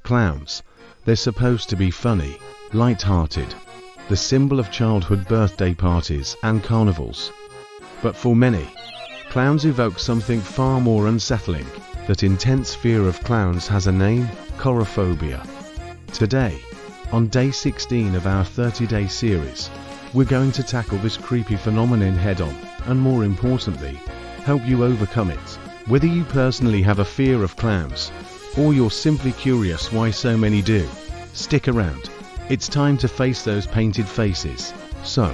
Clowns. They're supposed to be funny, light-hearted, the symbol of childhood birthday parties and carnivals. But for many, clowns evoke something far more unsettling. That intense fear of clowns has a name: coulrophobia. Today, on day 16 of our 30-day series, we're going to tackle this creepy phenomenon head-on, and more importantly, help you overcome it. Whether you personally have a fear of clowns, or you're simply curious why so many do, stick around. It's time to face those painted faces. So,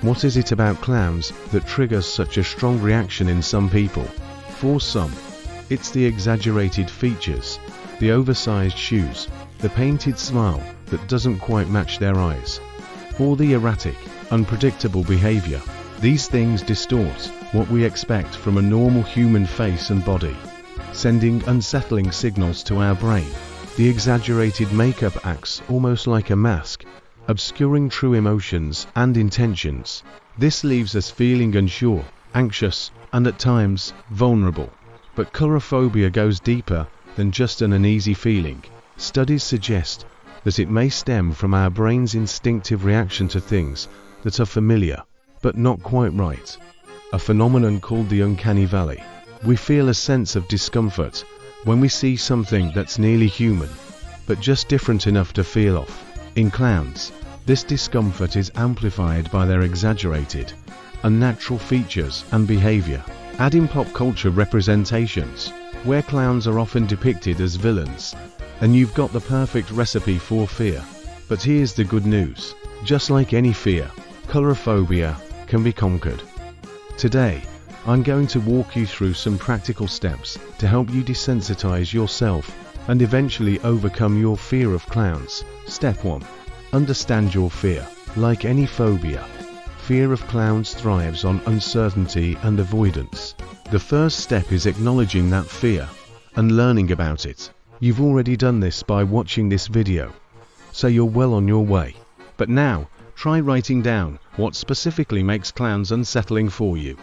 what is it about clowns that triggers such a strong reaction in some people? For some, it's the exaggerated features, the oversized shoes, the painted smile that doesn't quite match their eyes, or the erratic, unpredictable behavior. These things distort what we expect from a normal human face and body, sending unsettling signals to our brain. The exaggerated makeup acts almost like a mask, obscuring true emotions and intentions. This leaves us feeling unsure, anxious, and at times, vulnerable. But coulrophobia goes deeper than just an uneasy feeling. Studies suggest that it may stem from our brain's instinctive reaction to things that are familiar, but not quite right. A phenomenon called the uncanny valley. We feel a sense of discomfort when we see something that's nearly human, but just different enough to feel off. In clowns, this discomfort is amplified by their exaggerated, unnatural features and behavior. Add in pop culture representations, where clowns are often depicted as villains, and you've got the perfect recipe for fear. But here's the good news: just like any fear, coulrophobia can be conquered. Today, I'm going to walk you through some practical steps to help you desensitize yourself and eventually overcome your fear of clowns. Step 1. Understand your fear. Like any phobia, fear of clowns thrives on uncertainty and avoidance. The first step is acknowledging that fear and learning about it. You've already done this by watching this video, so you're well on your way. But now, try writing down what specifically makes clowns unsettling for you.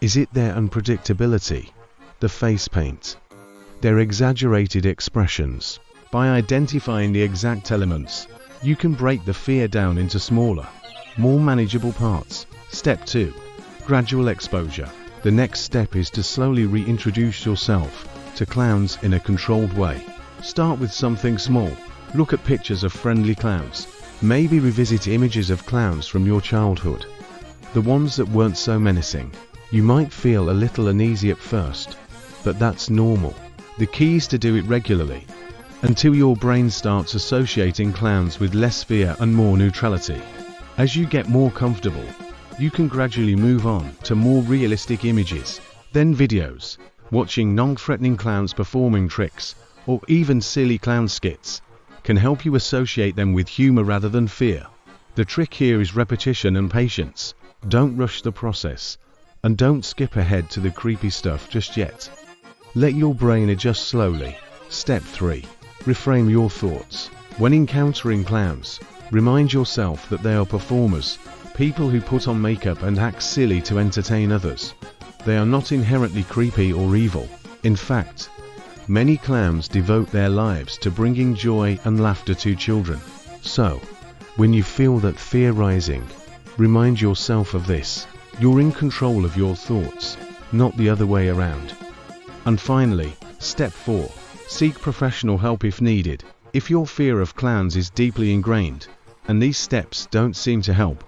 Is it their unpredictability, the face paint, their exaggerated expressions? By identifying the exact elements, you can break the fear down into smaller, more manageable parts. Step 2. Gradual exposure. The next step is to slowly reintroduce yourself to clowns in a controlled way. Start with something small. Look at pictures of friendly clowns. Maybe revisit images of clowns from your childhood, the ones that weren't so menacing. You might feel a little uneasy at first, but that's normal. The key is to do it regularly, until your brain starts associating clowns with less fear and more neutrality. As you get more comfortable, you can gradually move on to more realistic images, then videos. Watching non-threatening clowns performing tricks, or even silly clown skits, can help you associate them with humor rather than fear. The trick here is repetition and patience. Don't rush the process, and don't skip ahead to the creepy stuff just yet. Let your brain adjust slowly. Step 3. Reframe your thoughts. When encountering clowns, remind yourself that they are performers, people who put on makeup and act silly to entertain others. They are not inherently creepy or evil. In fact, many clowns devote their lives to bringing joy and laughter to children. So, when you feel that fear rising, remind yourself of this. You're in control of your thoughts, not the other way around. And finally, step 4. Seek professional help if needed. If your fear of clowns is deeply ingrained, and these steps don't seem to help,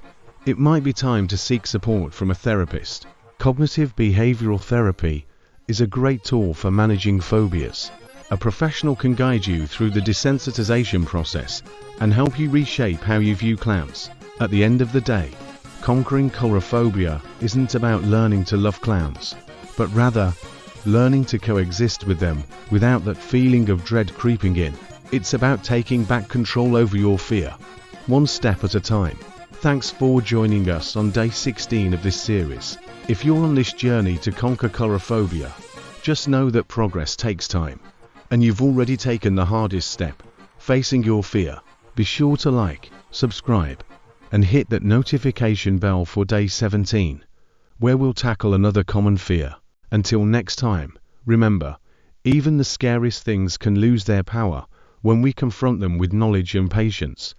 it might be time to seek support from a therapist. Cognitive behavioral therapy is a great tool for managing phobias. A professional can guide you through the desensitization process and help you reshape how you view clowns. At the end of the day, conquering coulrophobia isn't about learning to love clowns, but rather learning to coexist with them without that feeling of dread creeping in. It's about taking back control over your fear, one step at a time. Thanks for joining us on day 16 of this series. If you're on this journey to conquer coulrophobia, just know that progress takes time, and you've already taken the hardest step, facing your fear. Be sure to like, subscribe, and hit that notification bell for day 17, where we'll tackle another common fear. Until next time, remember, even the scariest things can lose their power When we confront them with knowledge and patience,